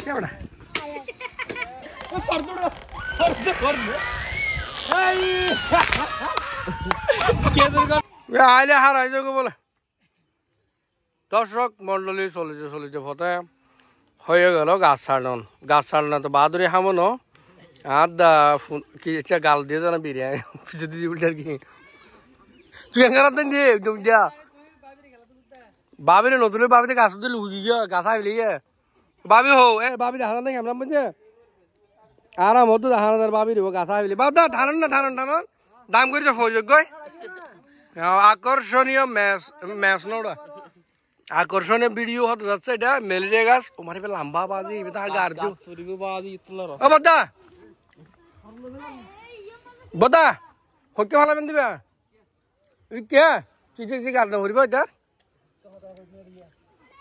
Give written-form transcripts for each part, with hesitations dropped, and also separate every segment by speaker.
Speaker 1: Siapa dah? আইলে হারাই যাবো বলে দর্শক মন্ডলী চলিতে চলিতে ফতে হয়ে গেল গাছ ছাড়না তো বাহাদুরি হামনো আদা কি গাল দিয়ে না বিরিয়ানি যদি উল্টার কি তুই এখানে দিয়ে একদম দিয়া বাবির নতুন বাবিতে গাছ দিয়ে লুকি গিয়ে গাছ আইলি বাবি হো এ বাবি দেখা নাই আমরা বুঝছে আরাম হতো দেখা না বাবি দিব গাছ আইলি বাবা ধারণ না ধারণ দাম করেছে ফৌযোগ্য আকর্ষণীয় ম্যাচ নোড়া আকর্ষণীয় ভিডিও হতে যাচ্ছে এটা ম্যালেরিয়া গাছ ও মারি লম্বা বাজি গার দিও ও বদা বদা হকে ভালো দিবা কে তুই গাছ না হরিব এটা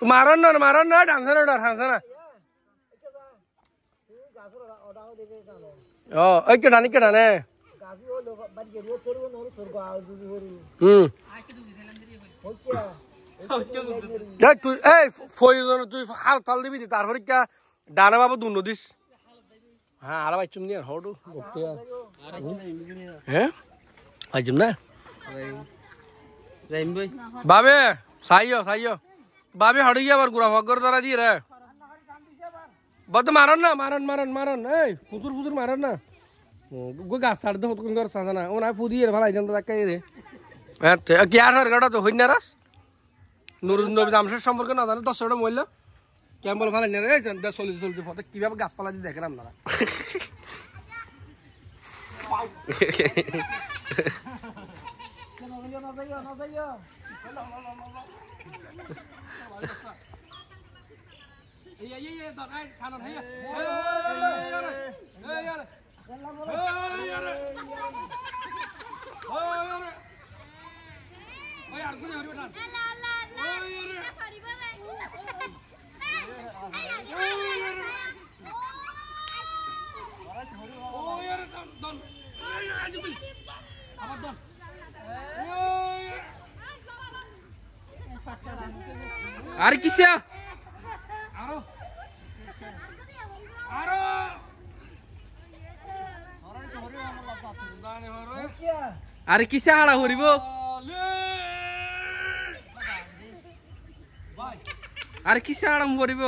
Speaker 1: মারন না ডান্সে না হাসে না ও ওই কে ডানি কে ডানে তুই হাল তাল দিবি তারপরে ডানে বাবু দুনো দিস হ্যাঁ আর বাইচুম নি হটু হ্যাঁ আইজুম না বাবে সাইও বাবে হড়ে গিয়ে আবার গুড়া ফগর ধরা দিয়ে রে বদ মারন না মারন এই ফুতুর মারন না গাছ ছাড় দে হতকুন কর সাজা না ও না ফুদিয়ে ভালো আইজন তাকে রে হ্যাঁ কি আর গাড়া তো হইনা রাস নুরুন নবী জামশের সম্পর্কে না জানে 10টা মইল কেমন ভালো না রে চলতে ফতে কিভাবে গাছ পালা দিয়ে দেখেন আপনারা আরে কিসা আরে কিসা হাড়া হরিব আরে কিসা হাড়াম হরিব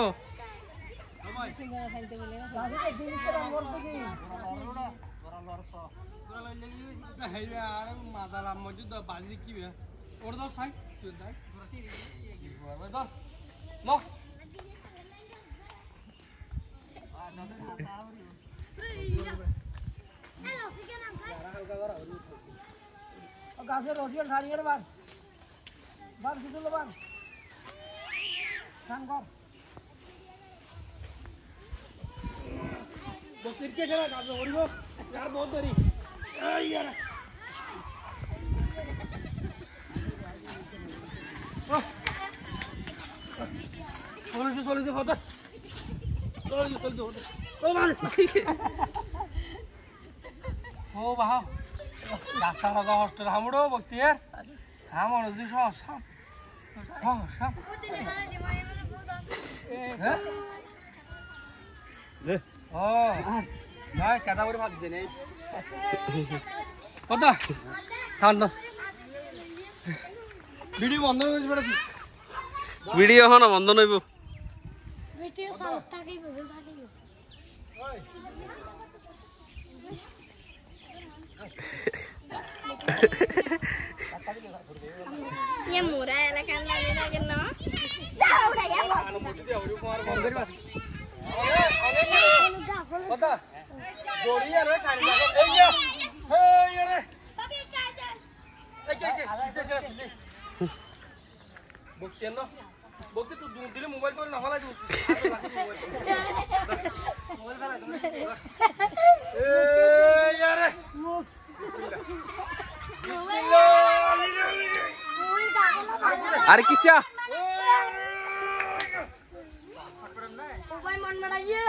Speaker 1: গাছের রসিয়াল ছাড়িয়ে বার কিছু বার ক্রিকেট খেলা গাছ হরিব আর বহুত ধরি চলিতে ফটো ও বাহ গাছ ছাড়া তো হস্টেল হামুড়ো বক্তিয়ার হ্যাঁ মনোজি সব ও না কেদা করে ভাবছে নেই কত ঠান্ডা ভিডিও বন্ধ হয়ে যাবে ভিডিও এখন বন্ধ নইব ভিডিও সাউথ থাকেই বলে থাকিব ये मोरा एलाका लागे लागे न जाउडा या अनुमति औरी कुमार बंदर बा पता जोड़िया रे खाने लगे ए ये रे तभी काय जा के बकते न बकते तू दिले मोबाइल तो ना हला दू मोबाइल ए यार अरे किस्या मन मड़ाइए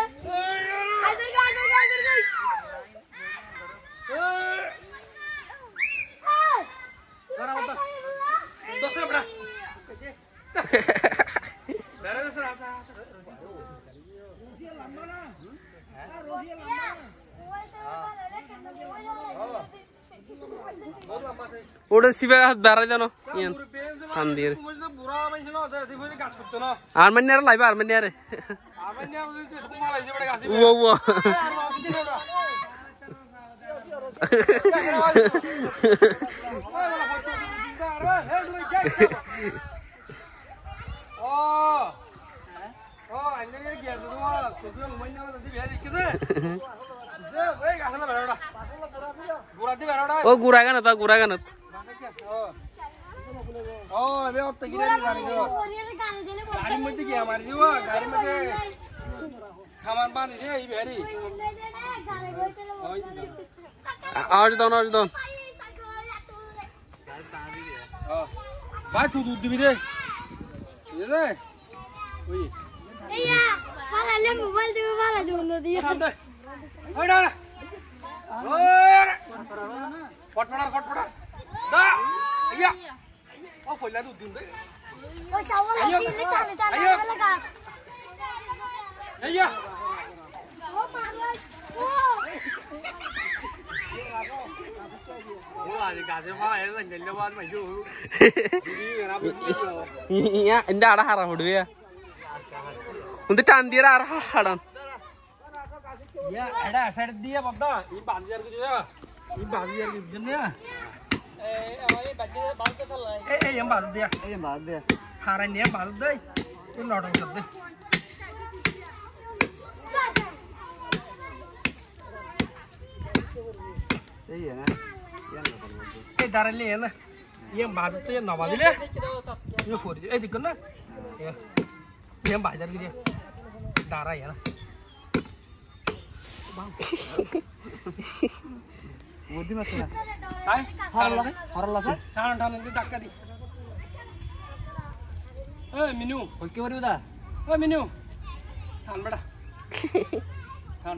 Speaker 2: ওটা সিবে বেড়াই দেন টান দিয়ে আর মানে আর লাইবা আর মানে আরে ও ও ও গুড়া গানত গুড়া গানত
Speaker 1: ও এবে অত কি গাড়ির মধ্যে কি আমার দিব গাড়ির মধ্যে সামান বাঁধি দে এই ভেরি
Speaker 2: আওয়াজ দাও আওয়াজ দাও
Speaker 1: ভাই তুই দুধ দিবি রে বুঝলি রে ওই
Speaker 3: এইয়া মালালে মোবাইল দিবে মালা দিবো দিয়ে
Speaker 1: ওই না ওই ফটফটা ফটফটা দা ইয়া ও ফইলা দুধ দিন দে
Speaker 3: ওই চাওলা দিলে টানে টানে লাগা
Speaker 1: এইয়া
Speaker 3: ও মারলা ও
Speaker 1: আজ গাছে ফা এর জঙ্গলে বাদ মাইজো
Speaker 2: ইয়া ইন্দা আড়া হারা হড়বে উন্দি টান দিয়ে আর হাড়ান
Speaker 1: ইয়া এডা সাইড দিয়ে বাবা এই বাজার কিছু এই বাজার কি জন্য এই বাজে বালতে চলাই এই এম বাজ দে হারা নিয়ে বাজ দে এই লড়ন কর দে এই না এই দাঁড়ালে না ये बात तो ये नवा दिले ये फोड़ी ए दिक्कत ना ये बाजार की दारा है ना बुद्धि मत ना हाय हरला ठान ठान दी धक्का दी ए मिनू ओके बड़ी बता ए मिनू ठान बेटा ठान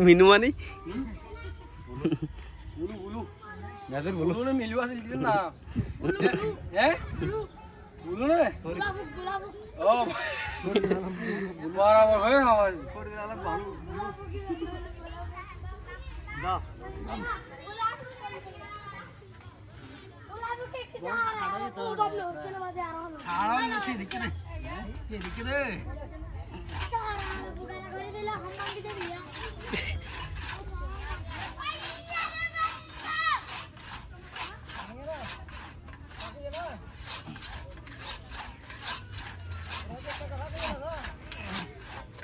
Speaker 2: मिनू मानी
Speaker 1: बुलू बुलू यादर बोलो ने मिलवा से लिखना ना हैं बोलो ने
Speaker 3: गुलाब
Speaker 1: ओ बराबर है हमारे थोड़ी अलग बालू दा
Speaker 3: गुलाब के किसान है तो बबलू चलो मजा आ रहा है
Speaker 1: खाना ये दिख दे ये दिख दे
Speaker 3: बुरा कर दिला हम मांग दे भैया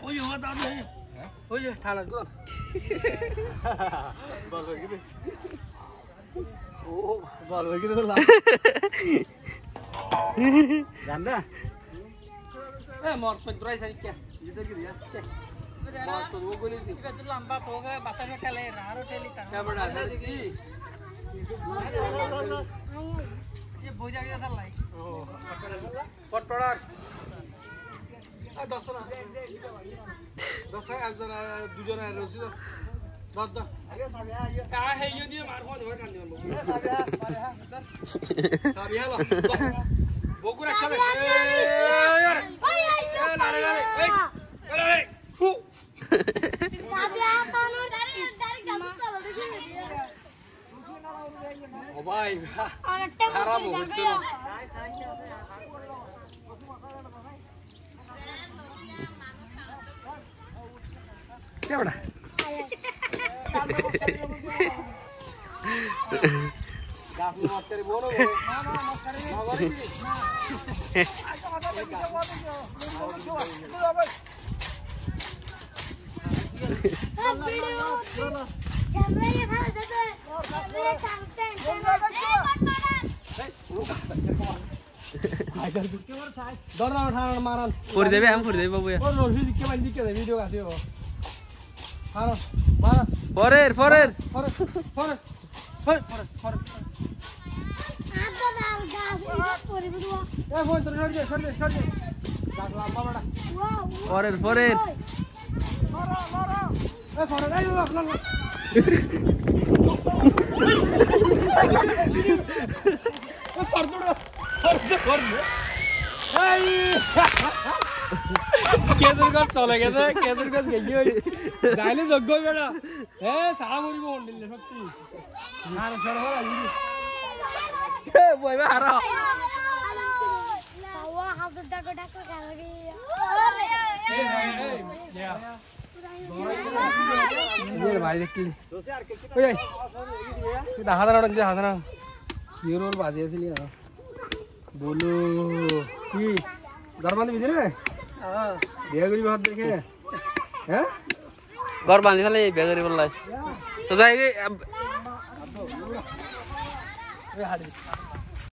Speaker 1: ओए हो दादू ओए ठाला को बाल लगी दे ओ बाल लगी दे ला जानदा ए मोर पे ड्राई सारी क्या इधर की दिया मोर तो वो बोली थी तो लंबा तो गया बाता में चले रारो टेली ता क्या बड़ा था दी ये भोजा के साथ लाई ओ पटपड़ा आ 10 ना 10 आज जरा দুজন আর রসি দাদ দা আগে সাবিয়া কা হে ইয়ে দিয়ে মার কোন ধরে কান দিও সাবিয়া পারে হ্যাঁ সাবিয়া লো বগুড়া খেলে এই লারে লারে এই লারে ফু
Speaker 3: সাবিয়া কানো দাঁড়ি গাছ চলো দেখি
Speaker 1: ও ভাই
Speaker 3: অনেকটা
Speaker 1: খারাপ হচ্ছে क्या बड़ा मारन
Speaker 2: फोड़ देबे हम फोड़ देबे बाबू
Speaker 1: और रोही के बंदी के वीडियो आसे हो हां मार
Speaker 2: फॉरेर फॉरेर
Speaker 1: फॉरेर फॉरेर फॉरेर
Speaker 3: आता दाल गास पोरी बुआ
Speaker 1: ए फोन तो छोड़ दे गास लंबा बड़ा
Speaker 2: फॉरेर फॉरेर
Speaker 1: मारो मारो ए फॉरेर आई लो ओ फॉर दो आई केसर गाছ চলে গেছে কেসর গাছ গেলি ওই যাইলে যোগ্য বেড়া এ সারা মরিব মন্ডলে সত্যি আর সরহর আইলি বইবা হারা
Speaker 3: Sawa hasil dago dago kalori.
Speaker 1: ये भाई देख ली ओए ये हाजारा रख दे हाजारा ये रोल बाजे इसलिए बोलो की दरबान भी रे हां बेगरी बहुत देखे हैं
Speaker 2: घर बांधी साले बेगरी बोल रहा है तो जाएगी
Speaker 1: ए हाड़ी